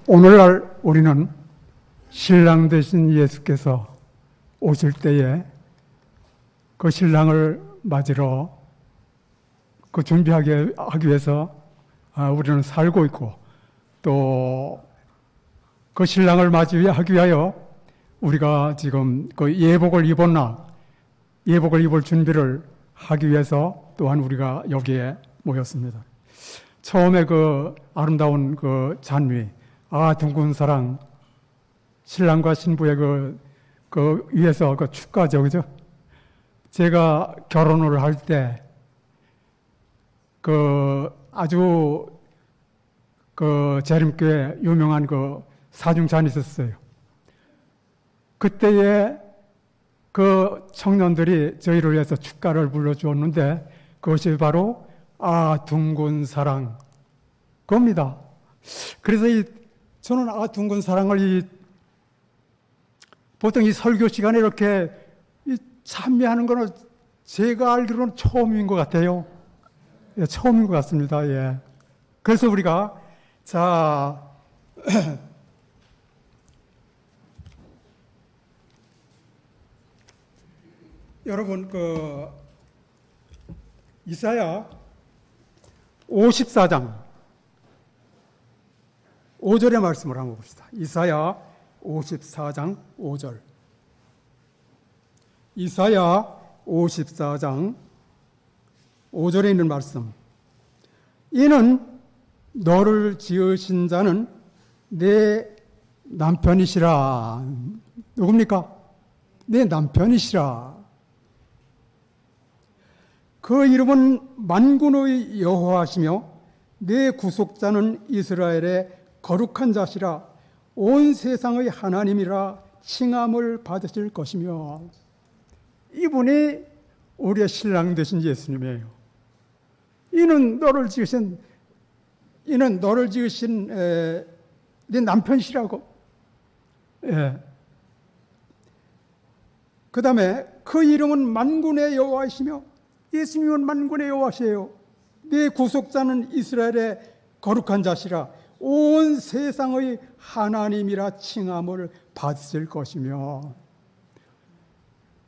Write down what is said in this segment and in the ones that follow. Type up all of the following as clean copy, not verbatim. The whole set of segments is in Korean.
오늘날 우리는 신랑 되신 예수께서 오실 때에 그 신랑을 맞으러 그 준비하기 위해서 우리는 살고 있고, 또 그 신랑을 맞이하기 위하여 우리가 지금 그 예복을 입을 준비를 하기 위해서 또한 우리가 여기에 모였습니다. 처음에 그 아름다운 그 잔위, 둥근 사랑, 신랑과 신부의 그 위에서 그 축가죠, 그죠? 제가 결혼을 할 때 그 아주 그 재림교회 유명한 그 사중잔이 있었어요. 그때에 그 청년들이 저희를 위해서 축가를 불러주었는데 그것이 바로 둥근 사랑 겁니다. 그래서 저는 둥근 사랑을 보통 이 설교 시간에 이렇게 참여하는 거는 제가 알기로는 처음인 것 같아요. 예, 처음인 것 같습니다. 예. 그래서 우리가 여러분 이사야 54장 5절의 말씀을 한번 봅시다. 이사야 54장 5절. 이사야 54장 5절에 있는 말씀. 이는 너를 지으신 자는 내 남편이시라. 누굽니까? 내 남편이시라. 그 이름은 만군의 여호와시며 내 구속자는 이스라엘의 거룩한 자시라. 온 세상의 하나님이라 칭함을 받으실 것이며. 이분이 우리의 신랑 되신 예수님이에요. 이는 너를 지으신 네 남편이시라고. 예. 그 다음에 그 이름은 만군의 여호와이시며, 예수님은 만군의 여호와시에요. 네 구속자는 이스라엘의 거룩한 자시라. 온 세상의 하나님이라 칭함을 받으실 것이며.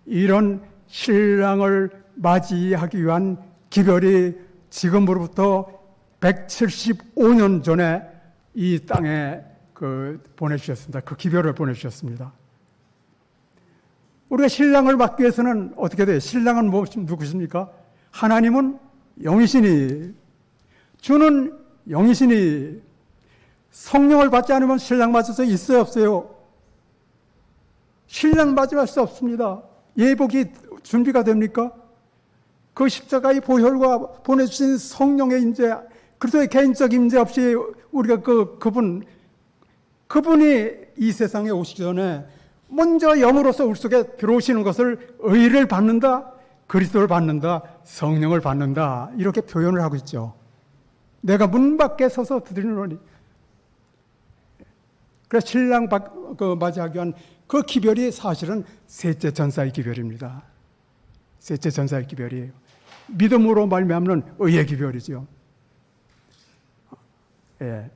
이런 신랑을 맞이하기 위한 기별이 지금으로부터 175년 전에 이 땅에 보내주셨습니다. 그 기별을 보내주셨습니다. 우리가 신랑을 맞기 위해서는 어떻게 돼요? 신랑은 누구십니까? 하나님은 영이시니, 주는 영이시니, 성령을 받지 않으면 신랑 맞을 수 있어요, 없어요? 신랑 맞이할 수 없습니다. 예복이 준비가 됩니까? 그 십자가의 보혈과 보내주신 성령의 임재, 그리스도의 개인적 임재 없이 우리가 그분이 이 세상에 오시기 전에 먼저 영으로서 우리 속에 들어오시는 것을 의를 받는다, 그리스도를 받는다, 성령을 받는다, 이렇게 표현을 하고 있죠. 내가 문 밖에 서서 두드리노니. 그래서 신랑 맞이하기 위한 그 기별이 사실은 셋째 전사의 기별입니다. 셋째 전사의 기별이에요. 믿음으로 말미암는 의의 기별이죠. 예.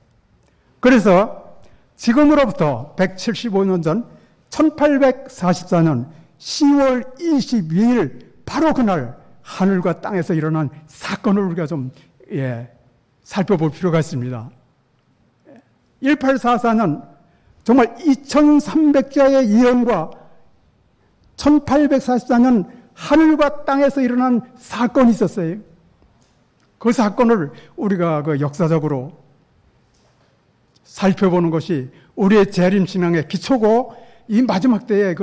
그래서 지금으로부터 175년 전 1844년 10월 22일 바로 그날 하늘과 땅에서 일어난 사건을 우리가 좀 살펴볼 필요가 있습니다. 1844년 정말 2300자의 예언과 1844년 하늘과 땅에서 일어난 사건이 있었어요. 그 사건을 우리가 역사적으로 살펴보는 것이 우리의 재림신앙의 기초고, 이 마지막 때의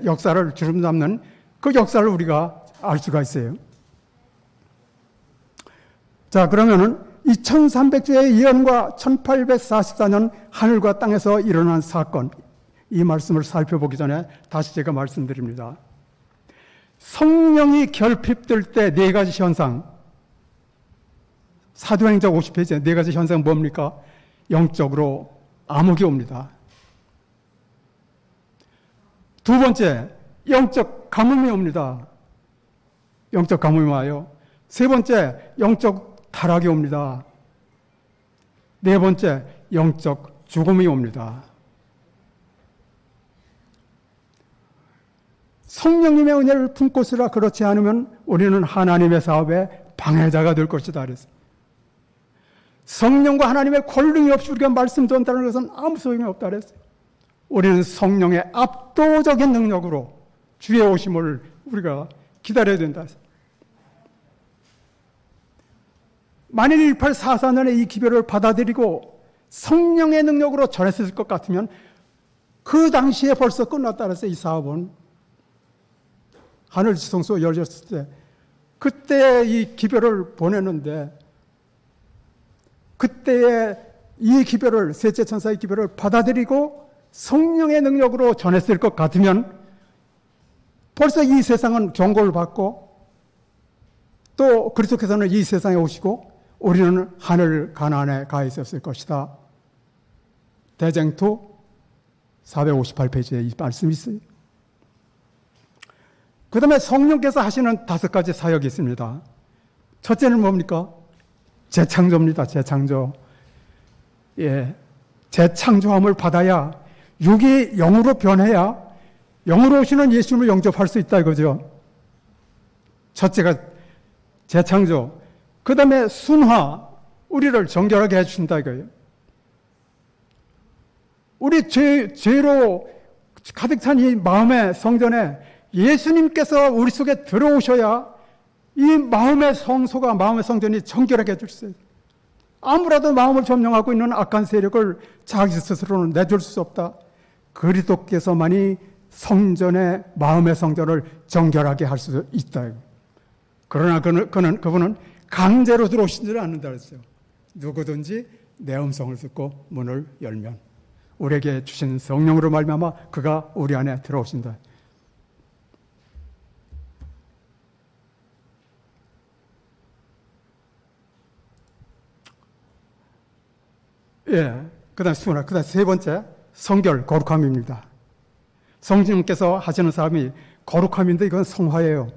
역사를 주름잡는 그 역사를 우리가 알 수가 있어요. 자, 그러면은 2300주의 예언과 1844년 하늘과 땅에서 일어난 사건, 이 말씀을 살펴보기 전에 다시 제가 말씀드립니다. 성령이 결핍될 때 네 가지 현상, 사도행전 50페이지에 네 가지 현상은 뭡니까? 영적으로 암흑이 옵니다. 두 번째, 영적 가뭄이 옵니다. 영적 가뭄이 와요. 세 번째, 영적 타락이 옵니다. 네 번째, 영적 죽음이 옵니다. 성령님의 은혜를 품고서라 그렇지 않으면 우리는 하나님의 사업에 방해자가 될 것이다 그랬어요. 성령과 하나님의 권능이 없이 우리가 말씀 전달하는 것은 아무 소용이 없다 그랬어요. 우리는 성령의 압도적인 능력으로 주의 오심을 우리가 기다려야 된다. 만일 1844년에 이 기별을 받아들이고 성령의 능력으로 전했을 것 같으면 그 당시에 벌써 끝났다 그랬어요. 이 사업은. 하늘 지성소 열렸을 때 그때 이 기별을 보냈는데 그때의 이 기별을, 셋째 천사의 기별을 받아들이고 성령의 능력으로 전했을 것 같으면 벌써 이 세상은 경고를 받고 또 그리스도께서는 이 세상에 오시고 우리는 하늘 가나안에 가 있었을 것이다. 대쟁투 458페이지에 이 말씀이 있어요. 그 다음에 성령께서 하시는 5가지 사역이 있습니다. 첫째는 뭡니까? 재창조입니다. 재창조. 예. 재창조함을 받아야 육이 영으로 변해야 영으로 오시는 예수님을 영접할 수 있다 이거죠. 첫째가 재창조. 그 다음에 순화. 우리를 정결하게 해주신다 이거예요. 우리 죄로 가득 찬 이 마음의 성전에 예수님께서 우리 속에 들어오셔야 이 마음의 성소가, 마음의 성전이 정결하게 해주세요. 아무라도 마음을 점령하고 있는 악한 세력을 자기 스스로는 내줄 수 없다. 그리스도께서만이 성전의 마음의 성전을 정결하게 할 수 있다. 그러나 그분은 강제로 들어오시지는 않는다 그랬어요. 누구든지 내 음성을 듣고 문을 열면 우리에게 주신 성령으로 말미암아 그가 우리 안에 들어오신다. 예. 그 다음 수나, 그 다음 세 번째, 성결, 거룩함입니다. 성령께서 하시는 사람이 거룩함인데 이건 성화예요.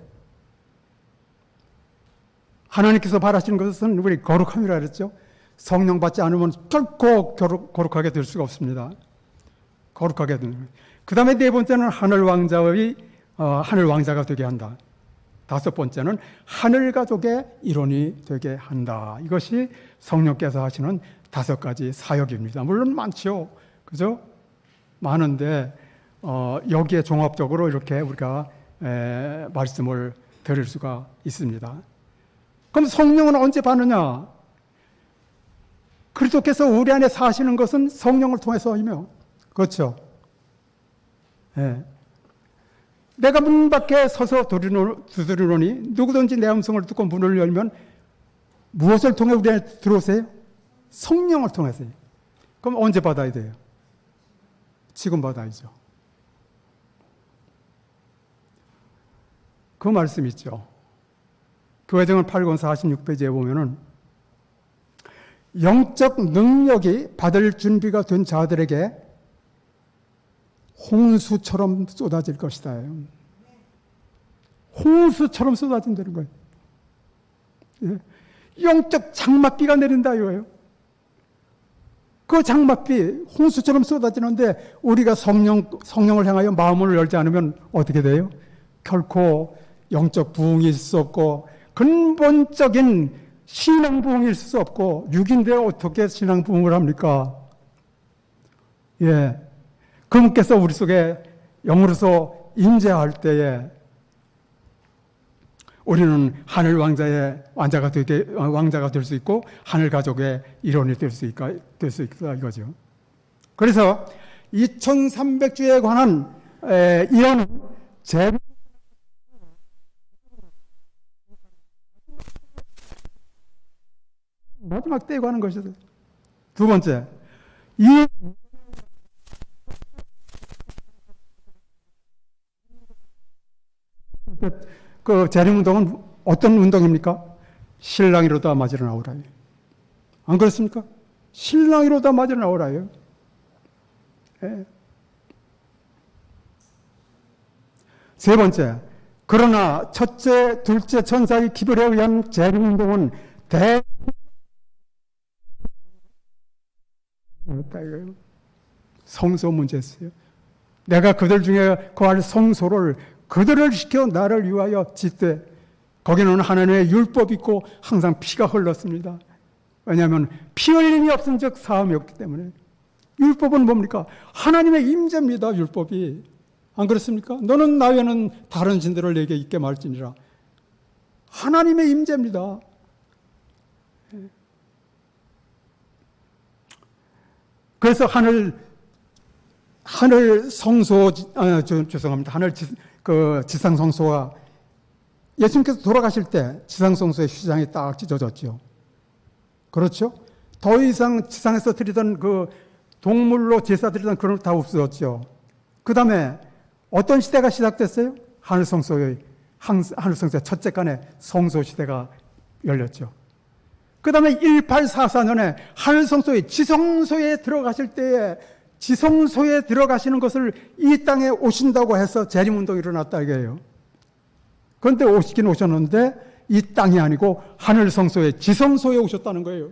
하나님께서 바라시는 것은 우리 거룩함이라 그랬죠. 성령 받지 않으면 결코 거룩하게 될 수가 없습니다. 거룩하게 되는. 그 다음에 네 번째는 하늘 왕자가 되게 한다. 다섯 번째는 하늘 가족의 일원이 되게 한다. 이것이 성령께서 하시는 5가지 사역입니다. 물론 많죠. 그죠? 많은데, 여기에 종합적으로 이렇게 우리가 말씀을 드릴 수가 있습니다. 그럼 성령은 언제 받느냐? 그리스도께서 우리 안에 사시는 것은 성령을 통해서이며, 그렇죠? 예. 내가 문 밖에 서서 두드리노니 누구든지 내 음성을 듣고 문을 열면 무엇을 통해 우리 안에 들어오세요? 성령을 통해서요. 그럼 언제 받아야 돼요? 지금 받아야죠. 그 말씀 있죠. 교회정을 8권 46페이지에 보면은 영적 능력이 받을 준비가 된 자들에게 홍수처럼 쏟아질 것이다. 홍수처럼 쏟아진다는 거예요. 예. 영적 장막비가 내린다 이거예요. 그 장막비 홍수처럼 쏟아지는데 우리가 성령을 향하여 마음을 열지 않으면 어떻게 돼요? 결코 영적 부흥이 있을 수 없고 근본적인 신앙 부흥이 있을 수 없고 육인데 어떻게 신앙 부흥을 합니까? 예. 그분께서 우리 속에 영으로서 임재할 때에 우리는 하늘 왕자가 될 수 있고 하늘 가족의 일원이 될 수 있다 이거죠. 그래서 2300주에 관한 이런 마지막 때에 관한 것이죠. 두 번째, 그 재림운동은 어떤 운동입니까? 신랑이로다 맞으러 나오라. 안 그렇습니까? 신랑이로다 맞으러 나오라요. 예. 세 번째, 그러나 첫째, 둘째 천사의 기별에 의한 재림운동은 이거예요. 성소 문제였어요. 내가 그들 중에 거할 성소를 그들을 시켜 나를 위하여 짓되 거기는 하나님의 율법이 있고 항상 피가 흘렀습니다. 왜냐하면 피 흘림이 없은 즉 사함이 없기 때문에. 율법은 뭡니까? 하나님의 임재입니다. 율법이. 안 그렇습니까? 너는 나 외에는 다른 신들을 내게 있게 말지니라. 하나님의 임재입니다. 그래서 하늘 성소, 죄송합니다. 지상 성소가 예수님께서 돌아가실 때 지상 성소의 휘장이 딱 찢어졌죠. 그렇죠? 더 이상 지상에서 드리던 그 동물로 제사 드리던 그런 거 다 없어졌죠. 그 다음에 어떤 시대가 시작됐어요? 하늘 성소의 첫째 간에 성소 시대가 열렸죠. 그 다음에 1844년에 하늘 성소의 지성소에 들어가실 때에 지성소에 들어가시는 것을 이 땅에 오신다고 해서 재림운동이 일어났다 이거예요. 그런데 오시긴 오셨는데 이 땅이 아니고 하늘 성소의 지성소에 오셨다는 거예요.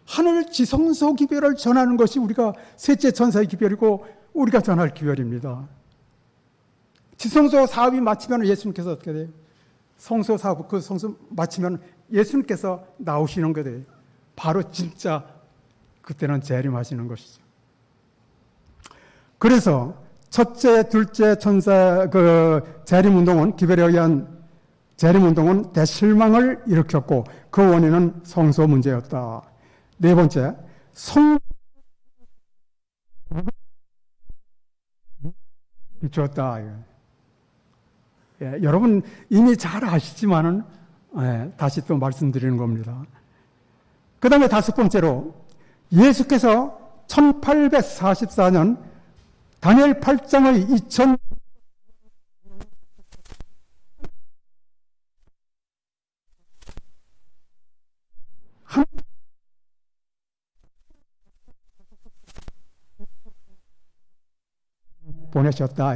하늘 지성소 기별을 전하는 것이 우리가 셋째 천사의 기별이고 우리가 전할 기별입니다. 지성소 사업이 마치면 예수님께서 어떻게 돼요? 성소 사업, 그 성소 마치면 예수님께서 나오시는 거예요. 바로 진짜 그때는 재림하시는 것이죠. 그래서 첫째, 둘째 천사 재림운동은 기별에 의한 재림운동은 대실망을 일으켰고 그 원인은 성소 문제였다. 네 번째, 비추었다. 예, 여러분 이미 잘 아시지만은 다시 또 말씀드리는 겁니다. 그 다음에 다섯 번째로 예수께서 1844년 다니엘 8장의 2000 보내셨다.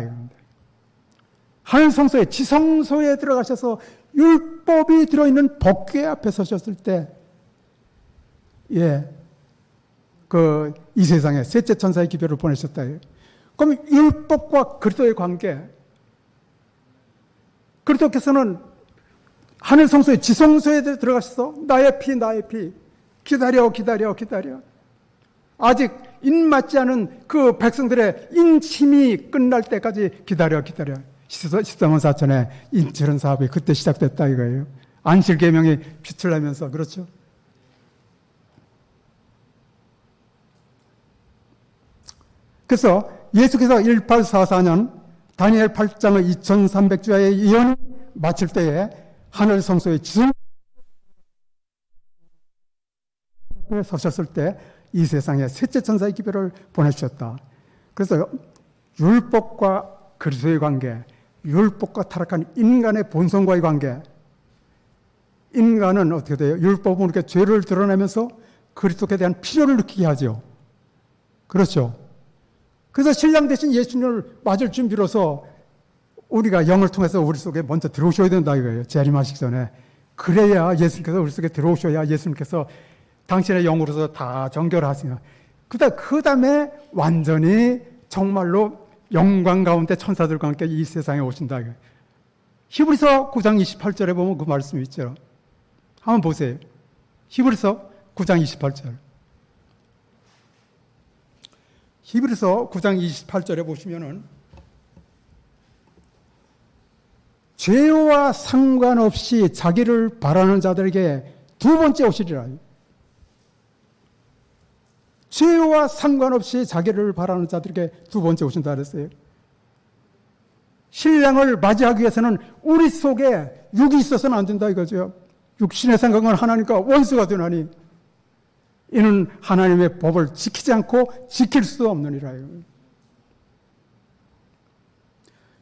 하늘 성소에 지성소에 들어가셔서 율법이 들어있는 법궤 앞에 서셨을 때, 이 세상에 셋째 천사의 기별을 보내셨다. 그럼 율법과 그리스도의 관계, 그리스도께서는 하늘 성소에 지성소에 들어가셔서 나의 피 기다려 아직 인 맞지 않은 그 백성들의 인침이 끝날 때까지 기다려 13만 4천의 인처런 사업이 그때 시작됐다 이거예요. 안실계명이 빛을 내면서. 그렇죠? 그래서 예수께서 1844년 다니엘 8장의 2300주야의 예언을 마칠 때에 하늘 성소의 지성소에 서셨을 때 이 세상에 셋째 천사의 기별을 보내주셨다. 그래서 율법과 그리스도의 관계, 율법과 타락한 인간의 본성과의 관계, 인간은 어떻게 돼요? 율법은 이렇게 죄를 드러내면서 그리스도께 대한 필요를 느끼게 하죠. 그렇죠? 그래서 신랑 대신 예수님을 맞을 준비로서 우리가 영을 통해서 우리 속에 먼저 들어오셔야 된다 이거예요. 재림하시기 전에. 그래야 예수님께서 우리 속에 들어오셔야 예수님께서 당신의 영으로서 다 정결하시냐. 그 다음에 완전히 정말로 영광 가운데 천사들과 함께 이 세상에 오신다. 히브리서 9장 28절에 보면 그 말씀이 있죠. 한번 보세요. 히브리서 9장 28절. 히브리서 9장 28절에 보시면은 죄와 상관없이 자기를 바라는 자들에게 두 번째 오시리라. 죄와 상관없이 자기를 바라는 자들에게 두 번째 오신다 그랬어요. 신랑을 맞이하기 위해서는 우리 속에 육이 있어서는 안 된다 이거죠. 육신의 생각은 하나님과 원수가 되나니 이는 하나님의 법을 지키지 않고 지킬 수도 없느니라.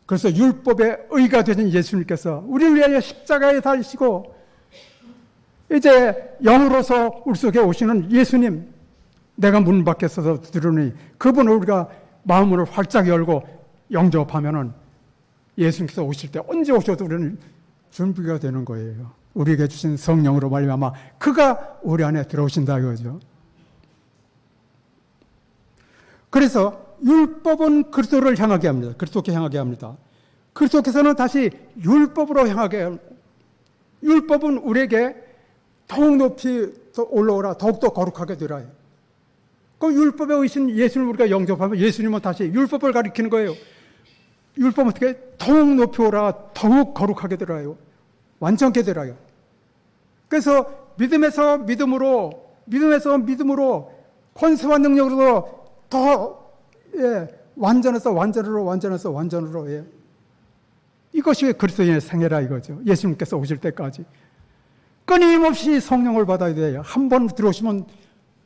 그래서 율법의 의가 되신 예수님께서 우리를 위하여 십자가에 달리시고 이제 영으로서 우리 속에 오시는 예수님, 내가 문 밖에 서서 들으니 그분을 우리가 마음을 활짝 열고 영접하면은 예수님께서 오실 때 언제 오셔도 우리는 준비가 되는 거예요. 우리에게 주신 성령으로 말미암아 그가 우리 안에 들어오신다 이거죠. 그래서 율법은 그리스도를 향하게 합니다. 그리스도께 향하게 합니다. 그리스도께서는 다시 율법으로 향하게 합니다. 율법은 우리에게 더욱 높이 올라오라, 더욱더 거룩하게 되라. 그 율법에 의신 예수님을 우리가 영접하면 예수님은 다시 율법을 가리키는 거예요. 율법은 어떻게 더욱 높이 오라, 더욱 거룩하게 되라요. 완전케 되라요. 그래서 믿음에서 믿음으로 권세와 능력으로 더 완전해서 완전으로 이것이 그리스도인의 생애라 이거죠. 예수님께서 오실 때까지 끊임없이 성령을 받아야 돼요. 한 번 들어오시면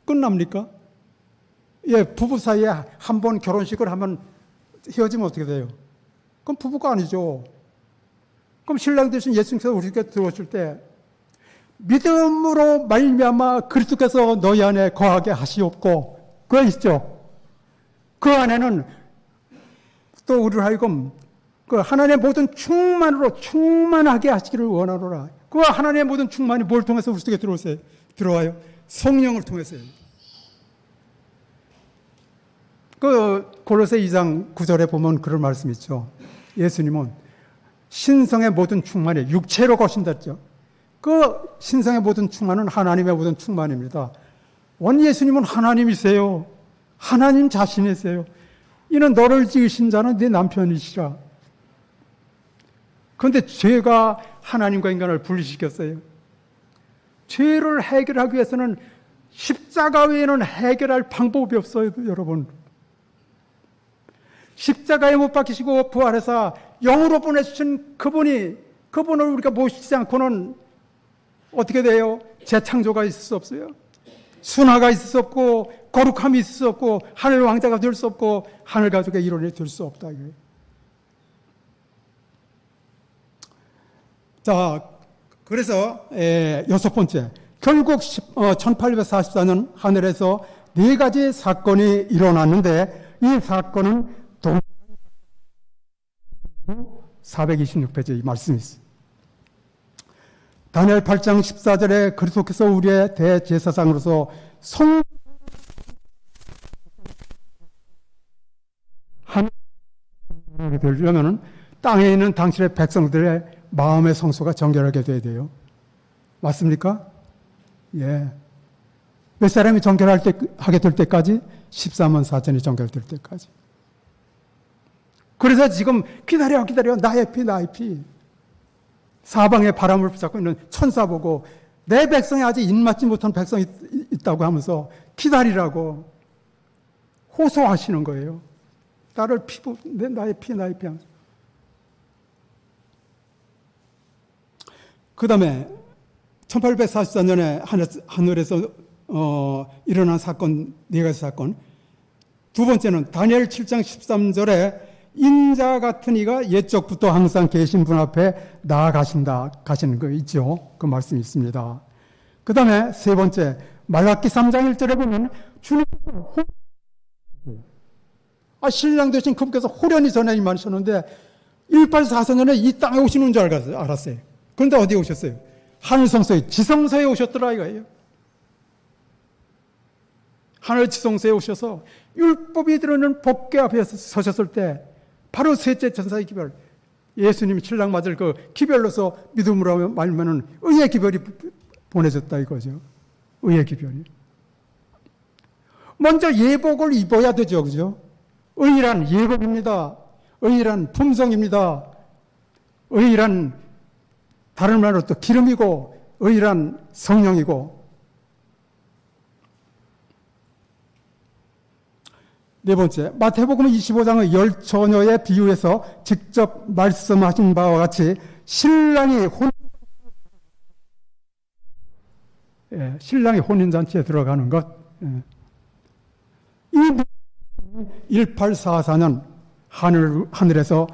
끝납니까? 부부 사이에 한 번 결혼식을 하면 헤어지면 어떻게 돼요? 그럼 부부가 아니죠. 그럼 신랑 되신 예수님께서 우리에게 들어오실 때 믿음으로 말미암아 그리스도께서 너희 안에 거하게 하시옵고, 그거 있죠. 그 안에는 또 우리를 하여금 그 하나님의 모든 충만으로 충만하게 하시기를 원하노라. 그 하나님의 모든 충만이 뭘 통해서 우리 속에 들어와요? 성령을 통해서요. 그 골로새 2장 9절에 보면 그런 말씀이 있죠. 예수님은 신성의 모든 충만이 육체로 거신다죠. 그 신성의 모든 충만은 하나님의 모든 충만입니다. 원 예수님은 하나님이세요. 하나님 자신이세요. 이는 너를 지으신 자는 네 남편이시라. 그런데 죄가 하나님과 인간을 분리시켰어요. 죄를 해결하기 위해서는 십자가 외에는 해결할 방법이 없어요, 여러분. 십자가에 못 박히시고 부활해서 영으로 보내주신 그분을 우리가 모시지 않고는 어떻게 돼요? 재창조가 있을 수 없어요. 순화가 있을 수 없고 거룩함이 있을 수 없고 하늘 왕자가 될 수 없고 하늘 가족의 일원이 될 수 없다. 자, 그래서 여섯 번째, 결국 1844년 하늘에서 네 가지 사건이 일어났는데 이 사건은 426페이지 이 말씀이 있습니다. 다니엘 8장 14절에 그리스도께서 우리의 대제사장으로서 하나님이 되려면 땅에 있는 당신의 백성들의 마음의 성소가 정결하게 돼야 돼요. 맞습니까? 예. 몇 사람이 하게 될 때까지? 14만 4천이 정결될 때까지. 그래서 지금 기다려 나의 피 사방에 바람을 붙잡고 있는 천사 보고 내 백성이 아직 입맞지 못한 백성이 있다고 하면서 기다리라고 호소하시는 거예요. 나의 피 하면서. 그 다음에 1844년에 하늘에서 일어난 사건, 네 가지 사건. 두 번째는 다니엘 7장 13절에 인자 같은 이가 옛적부터 항상 계신 분 앞에 가시는 거 있죠. 그 말씀이 있습니다. 그 다음에 세 번째, 말라기 3장 1절에 보면 주님께서 신랑 되신 그분께서 호련히 전에 임하셨는데 1844년에 이 땅에 오시는 줄 알았어요. 그런데 어디에 오셨어요? 하늘 성소에, 지성소에 오셨더라 이거예요. 하늘 지성소에 오셔서 율법이 들어있는 법궤 앞에 서셨을 때 바로 셋째 천사의 기별, 예수님이 신랑 맞을 그 기별로서 믿음으로 말면은 의의 기별이 보내졌다 이거죠. 의의 기별이. 먼저 예복을 입어야 되죠, 그죠? 의란 예복입니다. 의란 품성입니다. 의란 다른 말로 또 기름이고, 의란 성령이고. 네 번째, 마태복음 25장의 10처녀의 비유에서 직접 말씀하신 바와 같이 신랑이 혼인잔치에 들어가는 것. 이 1844년 하늘에서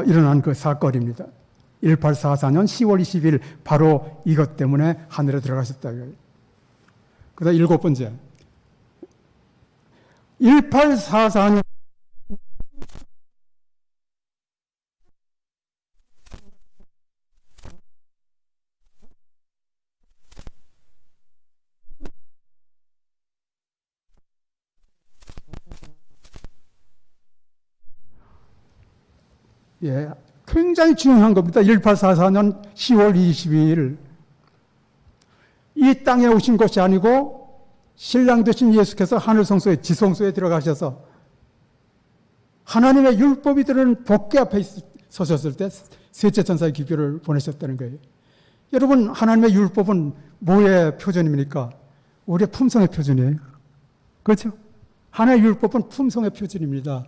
일어난 그 사건입니다. 1844년 10월 20일 바로 이것 때문에 하늘에 들어가셨다. 그 다음 일곱 번째, 1844년 예, 굉장히 중요한 겁니다. 1844년 10월 22일 이 땅에 오신 것이 아니고 신랑 되신 예수께서 하늘 성소에 지성소에 들어가셔서 하나님의 율법이 들은 복궤 앞에 서셨을 때 셋째 천사의 기별을 보내셨다는 거예요. 여러분, 하나님의 율법은 뭐의 표준입니까? 우리의 품성의 표준이에요. 그렇죠? 하나님의 율법은 품성의 표준입니다.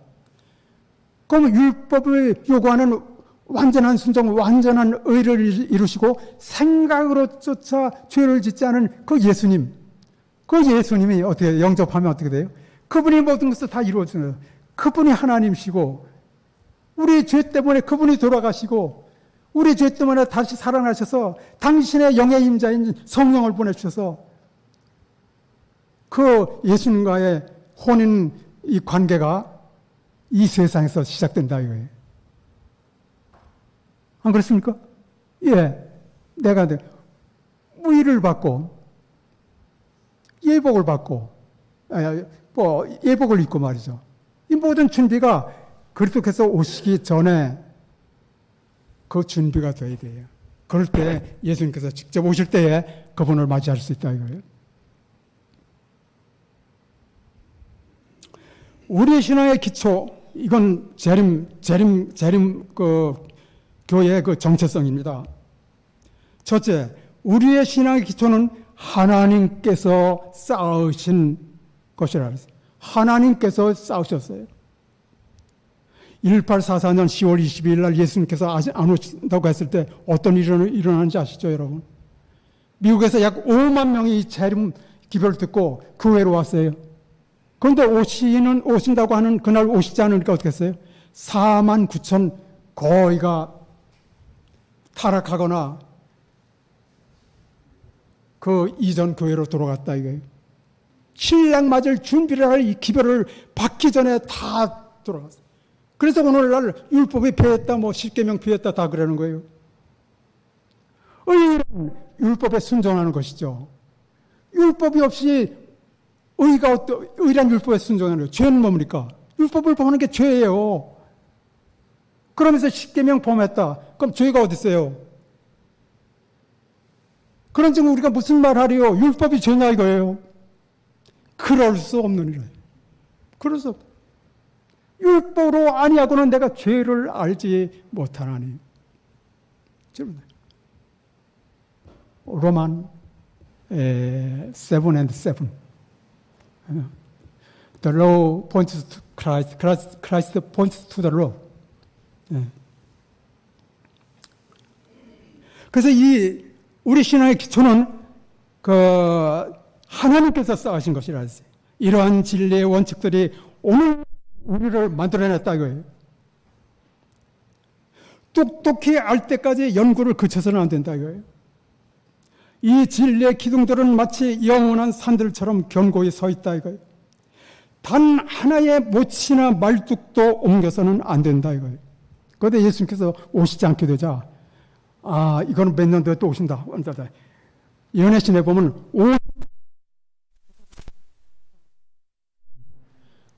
그럼 율법을 요구하는 완전한 순종, 완전한 의를 이루시고 생각으로 쫓아 죄를 짓지 않은 그 예수님, 그 예수님이 어떻게 영접하면 어떻게 돼요? 그분이 모든 것을 다 이루어주는, 그분이 하나님이시고 우리 죄 때문에 그분이 돌아가시고 우리 죄 때문에 다시 살아나셔서 당신의 영의 임자인 성령을 보내주셔서 그 예수님과의 혼인 이 관계가 이 세상에서 시작된다 이거예요. 안 그렇습니까? 예, 내가 무의를 받고 예복을 받고 예복을 입고 말이죠. 이 모든 준비가 그리스도께서 오시기 전에 그 준비가 돼야 돼요. 그럴 때 예수님께서 직접 오실 때에 그분을 맞이할 수 있다 이거예요. 우리의 신앙의 기초, 이건 재림 그 교회의 그 정체성입니다. 첫째, 우리의 신앙의 기초는 하나님께서 쌓으신 것이라 그랬어요. 하나님께서 쌓으셨어요. 1844년 10월 22일 날 예수님께서 아직 안 오신다고 했을 때 어떤 일이 일어나는지 아시죠, 여러분? 미국에서 약 5만 명이 재림 기별을 듣고 교회로 왔어요. 그런데 오신다고 하는 그날 오시지 않으니까 어떻게 했어요? 4만 9천 거의가 타락하거나 그 이전 교회로 돌아갔다 이거예요. 신랑 맞을 준비를 할 이 기별을 받기 전에 다 돌아갔어요. 그래서 오늘날 율법이 폐했다, 십계명 폐했다 다 그러는 거예요. 의는 율법에 순종하는 것이죠. 율법이 없이 의란 율법에 순종하는 거예요. 죄는 뭡니까? 율법을 범하는 게 죄예요. 그러면서 십계명 범했다. 그럼 죄가 어디 있어요? 그런 지금 우리가 무슨 말 하리요? 율법이 죄냐 이거예요. 그럴 수 없는 일이에요. 그래서 율법으로 아니하고는 내가 죄를 알지 못하나니. 로만 7 and 7. The law points to Christ. Christ points to the law. 그래서 우리 신앙의 기초는 하나님께서 쌓으신 것이라 했어요. 이러한 진리의 원칙들이 오늘 우리를 만들어냈다 이거예요. 똑똑히 알 때까지 연구를 그쳐서는 안 된다 이거예요. 이 진리의 기둥들은 마치 영원한 산들처럼 견고히 서 있다 이거예요. 단 하나의 못이나 말뚝도 옮겨서는 안 된다 이거예요. 그런데 예수님께서 오시지 않게 되자 이거는 몇 년 뒤에 또 오신다. 연애신에 보면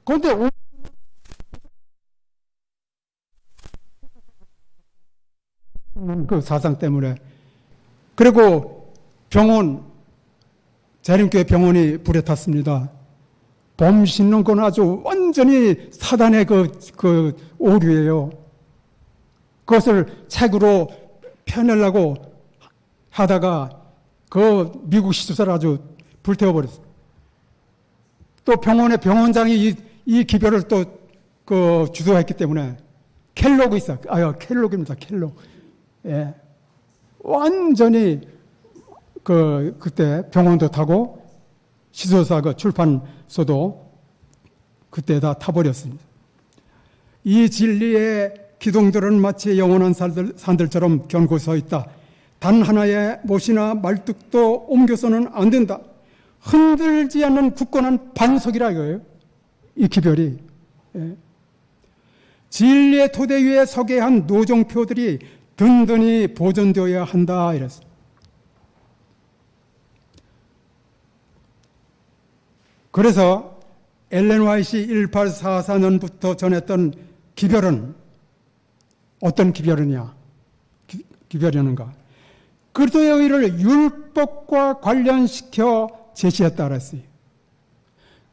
그런데 그 사상 때문에 그리고 재림교회 병원이 불에 탔습니다. 범 싣는 건 아주 완전히 사단의 그 오류예요. 그것을 책으로 펴내려고 하다가 그 미국 시조사를 아주 불태워버렸어요. 또 병원의 병원장이 이 기별을 또 주도했기 때문에 켈로그 있어요. 켈로그입니다. 켈로그. 예. 완전히 그때 병원도 타고 시조사 출판소도 그때 다 타버렸습니다. 이 진리의 기둥들은 마치 영원한 산들처럼 견고히 서 있다. 단 하나의 못이나 말뚝도 옮겨서는 안 된다. 흔들지 않는 굳건한 반석이라 이거예요. 이 기별이. 예. 진리의 토대 위에 서게 한 노종표들이 든든히 보존되어야 한다 이랬어요. 그래서 엘렌 화이트 1844년부터 전했던 기별은 어떤 기별이었는가? 그리스도의 의를 율법과 관련시켜 제시했다 그랬어요.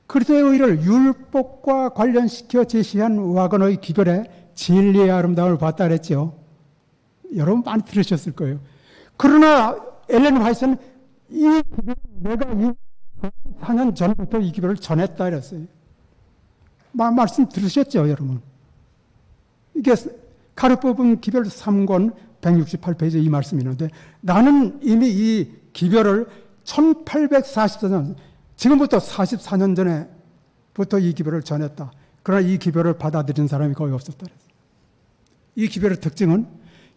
그리스도의 의를 율법과 관련시켜 제시한 와그너의 기별에 진리의 아름다움을 봤다 그랬죠. 여러분 많이 들으셨을 거예요. 그러나 엘렌 화이트는 내가 4년 전부터 이 기별을 전했다 그랬어요. 말씀 들으셨죠, 여러분? 이게 가로 뽑은 기별 3권 168페이지 이 말씀이 있는데, 나는 이미 이 기별을 1844년, 지금부터 44년 전에부터 이 기별을 전했다. 그러나 이 기별을 받아들인 사람이 거의 없었다 그랬어요. 이 기별의 특징은,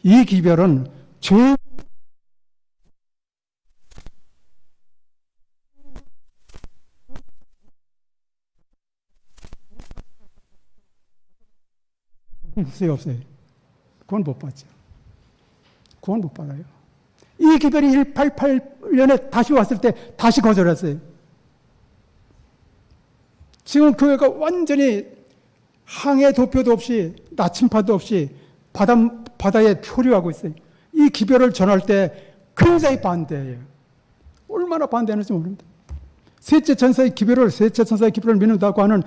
이 기별은 죄 있어요, 없어요? 그건 못 받죠. 그건 못 받아요. 이 기별이 188년에 다시 왔을 때 다시 거절했어요. 지금 교회가 완전히 항해 도표도 없이 나침판도 없이 바다에 표류하고 있어요. 이 기별을 전할 때 굉장히 반대해요. 얼마나 반대하는지 모릅니다. 셋째 천사의 기별을 믿는다고 하는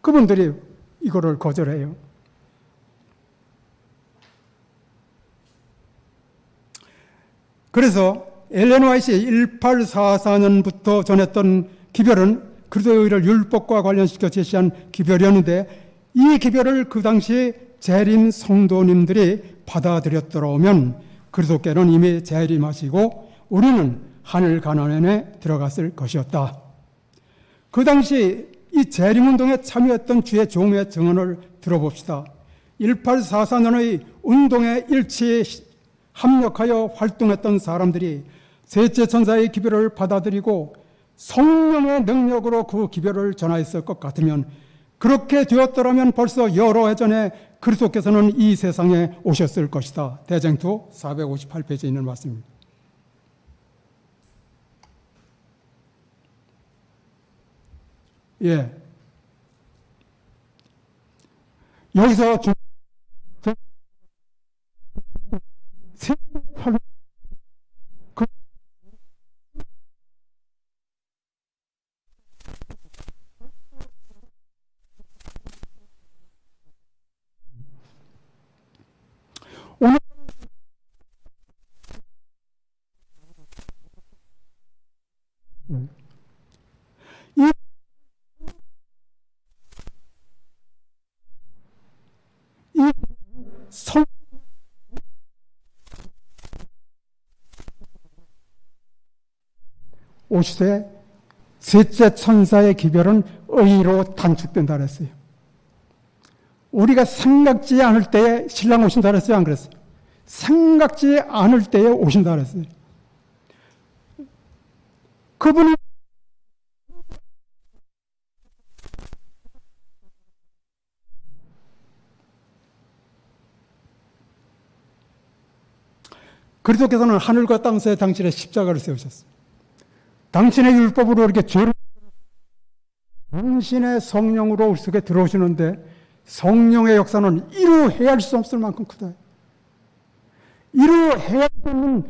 그분들이 이거를 거절해요. 그래서 엘렌 화이트의 1844년부터 전했던 기별은 그리스도의 의를 율법과 관련시켜 제시한 기별이었는데, 이 기별을 그 당시 재림 성도님들이 받아들였더라면 그리스도께는 이미 재림하시고 우리는 하늘 가나안에 들어갔을 것이었다. 그 당시 이 재림운동에 참여했던 주의 종의 증언을 들어봅시다. 1844년의 운동에 일치에 합력하여 활동했던 사람들이 셋째 천사의 기별을 받아들이고 성령의 능력으로 그 기별을 전하였을 것 같으면, 그렇게 되었더라면 벌써 여러 해 전에 그리스도께서는 이 세상에 오셨을 것이다. 대쟁투 458페이지에 있는 말씀입니다. 예. 여기서 오늘 이 성 오시되 셋째 천사의 기별은 의로 단축된다 그랬어요. 우리가 생각지 않을 때에 신랑 오신다 그랬어요, 안 그랬어요? 생각지 않을 때에 오신다 그랬어요. 그분이 그리스도께서는 하늘과 땅에 당신의 십자가를 세우셨어요. 당신의 율법으로 이렇게 죄를, 당신의 성령으로 우리 속에 들어오시는데, 성령의 역사는 이루 헤아릴 수 없을 만큼 크다. 이루 헤아릴 수 없는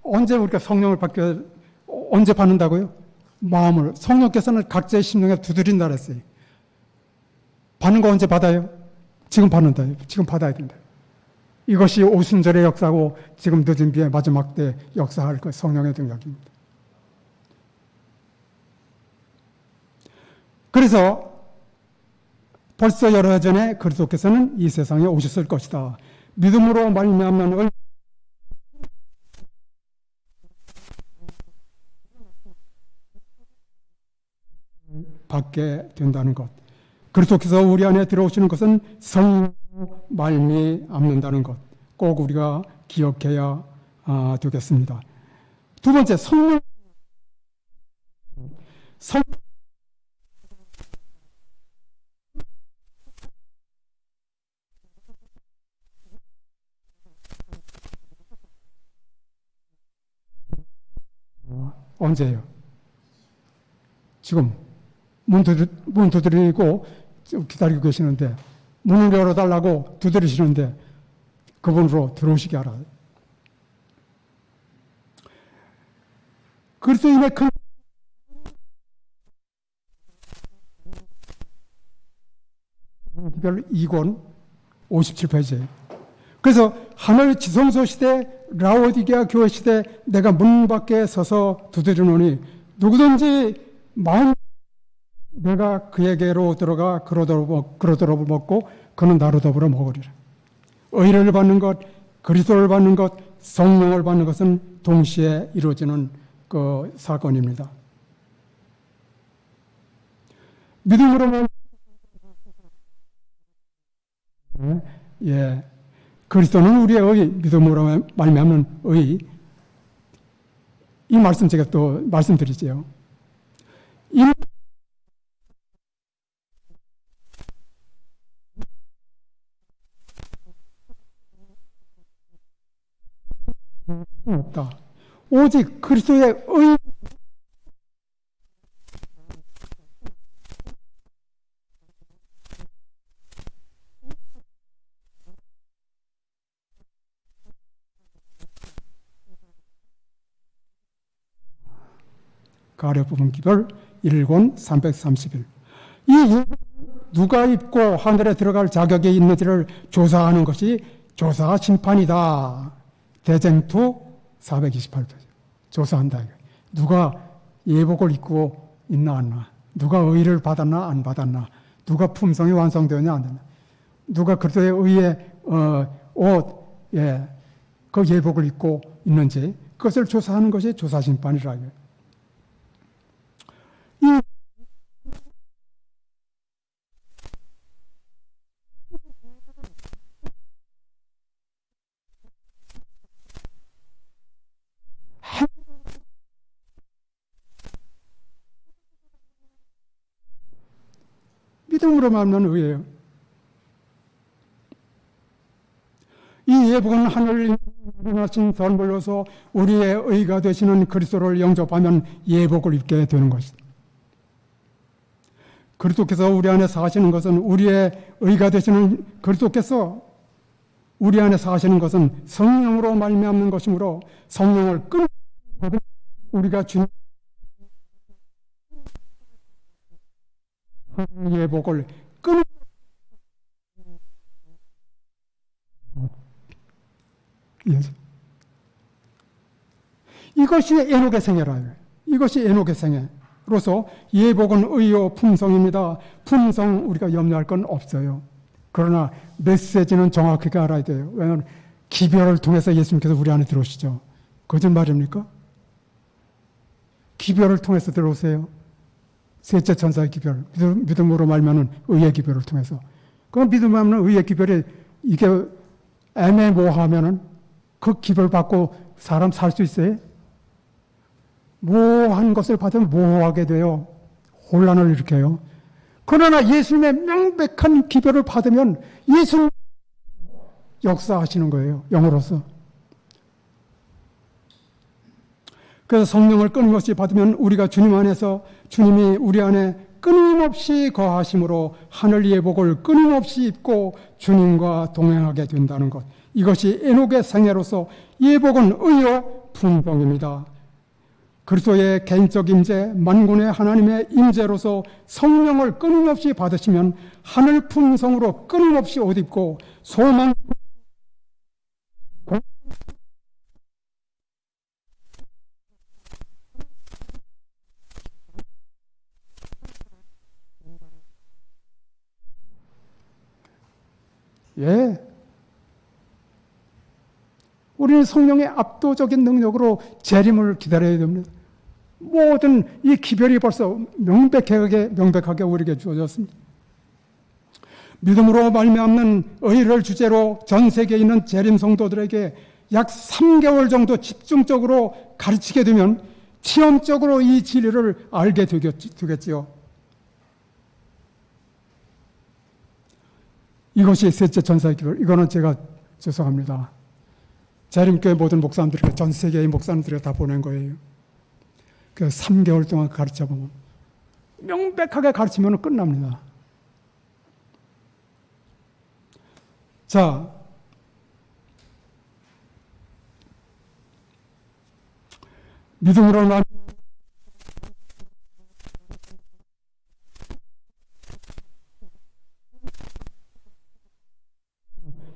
언제 우리가 성령을 언제 받는다고요? 마음을. 성령께서는 각자의 심령에 두드린다 그랬어요. 받는 거 언제 받아요? 지금 받는다. 지금 받아야 된다. 이것이 오순절의 역사고 지금 늦은 비의 마지막 때 역사할 것, 성령의 능력입니다. 그래서 벌써 여러 해 전에 그리스도께서는 이 세상에 오셨을 것이다. 믿음으로 말미암는 받게 된다는 것. 그리스도께서 우리 안에 들어오시는 것은 성령으로 말미암는다는 것. 꼭 우리가 기억해야 되겠습니다. 두 번째, 성령 언제예요? 지금 문 두드리고 좀 기다리고 계시는데 문을 열어달라고 두드리시는데 그분으로 들어오시게 하라. 그리스도인의 큰 기별 2권 57페이지. 그래서 하늘 지성소 시대 라오디게아 교회 시대 내가 문 밖에 서서 두드리노니 누구든지 마음 내가 그에게로 들어가 그러더럽을 먹고 그는 나로 더불어 먹으리라. 의를 받는 것, 그리스도를 받는 것, 성령을 받는 것은 동시에 이루어지는 그 사건입니다. 믿음으로만 그리스도는 우리의 의, 믿음으로 말미암는 의. 이 말씀 제가 또 말씀드리죠. 이 없다. 오직 그리스도의 의 가려 부분 기별 1권 331. 이 누가 입고 하늘에 들어갈 자격이 있는지를 조사하는 것이 조사 심판이다. 대쟁투 428페이지. 조사한다. 누가 예복을 입고 있나 안 나. 누가 의를 받았나 안 받았나. 누가 품성이 완성되었냐 안 되냐. 누가 그리스도의 의의 옷, 그 예복을 입고 있는지 그것을 조사하는 것이 조사 심판이라. 이 믿음으로 말하는 의예요. 이 예복은 하늘 일어나신 선물로서 우리의 의가 되시는 그리스도를 영접하면 예복을 입게 되는 것입니다. 그리스도께서 우리 안에 사시는 것은 우리의 의가 되시는 그리스도께서 우리 안에 사시는 것은 성령으로 말미암는 것이므로 성령을 끊어 우리가 주님 예복을 끊어 이것이 에녹의 생애라. 이것이 에녹의 생애로서 예복은 의요 품성입니다. 품성 우리가 염려할 건 없어요. 그러나 메시지는 정확하게 알아야 돼요. 왜냐하면 기별을 통해서 예수님께서 우리 안에 들어오시죠. 거짓말입니까? 기별을 통해서 들어오세요. 셋째 천사의 기별, 믿음으로 말미암는 의의 기별을 통해서. 그 믿음으로 말미암는 의의 기별이 이게 애매모호하면은 그 기별 받고 사람 살 수 있어요? 모호한 것을 받으면 모호하게 돼요. 혼란을 일으켜요. 그러나 예수님의 명백한 기별을 받으면 예수님 역사하시는 거예요. 영으로서. 그래서 성령을 끊임없이 받으면 우리가 주님 안에서 주님이 우리 안에 끊임없이 거하심으로 하늘 예복을 끊임없이 입고 주님과 동행하게 된다는 것. 이것이 에녹의 생애로서 예복은 의요 품성입니다. 그리스도의 개인적 임재, 만군의 하나님의 임재로서 성령을 끊임없이 받으시면 하늘 품성으로 끊임없이 옷 입고 소망 우리는 성령의 압도적인 능력으로 재림을 기다려야 됩니다. 모든 이 기별이 벌써 명백하게 우리에게 주어졌습니다. 믿음으로 말미암는 의를 주제로 전 세계에 있는 재림 성도들에게 약 3개월 정도 집중적으로 가르치게 되면 체험적으로 이 진리를 알게 되겠지요. 이것이 셋째 천사의 기별. 이거는 제가 죄송합니다. 재림교회 모든 목사님들에게, 전 세계의 목사님들에게 다 보낸 거예요. 그 3개월 동안 가르쳐보면 명백하게 가르치면 끝납니다. 자, 믿음으로 난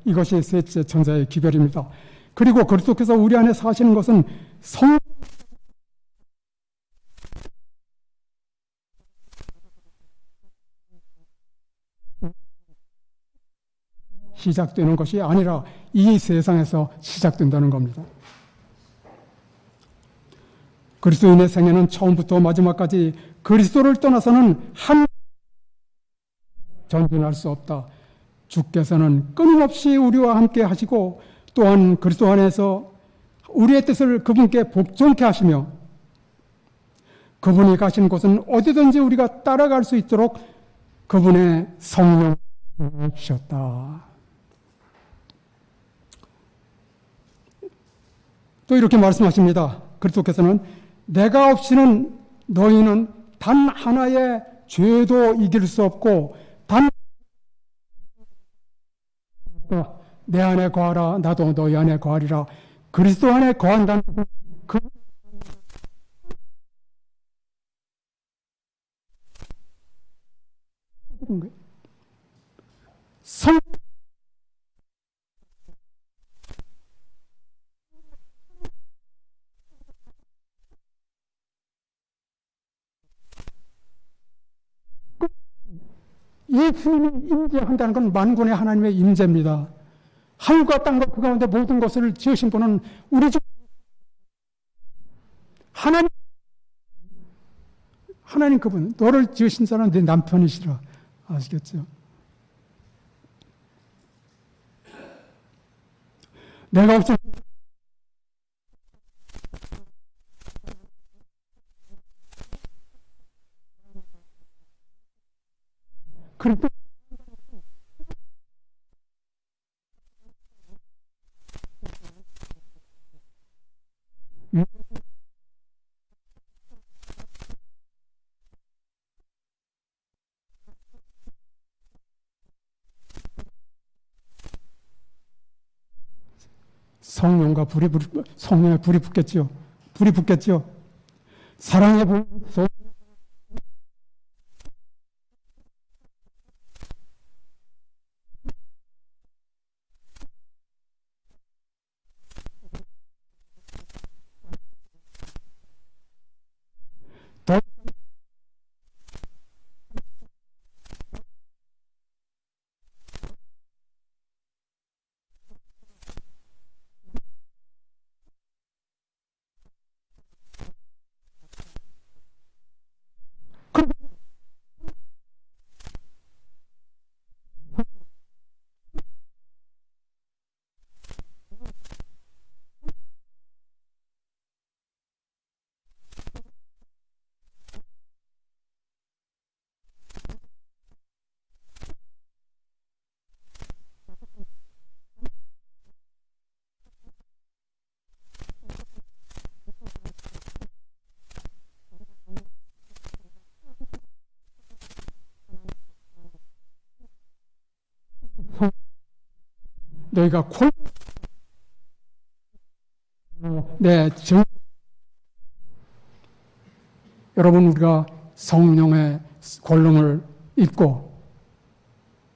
이것이 셋째 천사의 기별입니다. 그리고 그리스도께서 우리 안에 사시는 것은 성 시작되는 것이 아니라 이 세상에서 시작된다는 겁니다. 그리스도인의 생애는 처음부터 마지막까지 그리스도를 떠나서는 한 전진할 수 없다. 주께서는 끊임없이 우리와 함께 하시고 또한 그리스도 안에서 우리의 뜻을 그분께 복종케 하시며 그분이 가신 곳은 어디든지 우리가 따라갈 수 있도록 그분의 성령을 주셨다. 또 이렇게 말씀하십니다. 그리스도께서는 내가 없이는 너희는 단 하나의 죄도 이길 수 없고 단 내 안에 거하라 나도 너희 안에 거하리라. 그리스도 안에 거한다는 그 성 예수님이 임재한다는 건 만군의 하나님의 임재입니다. 하늘과 땅과 그 가운데 모든 것을 지으신 분은 우리 주 하나님 그분, 너를 지으신 사람은 내 남편이시라. 아시겠죠? 내가 없으면 그리고 성령의 불이 붙겠죠. 불이 붙겠죠. 사랑의 불, 너희가 여러분 우리가 성령의 권능을 입고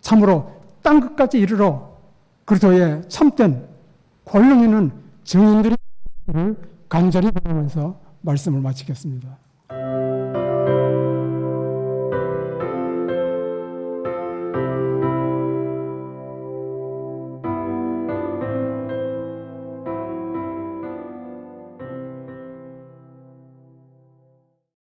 참으로 땅끝까지 이르러 그리스도의 참된 권능 있는 증인들이 간절히 바라면서 말씀을 마치겠습니다.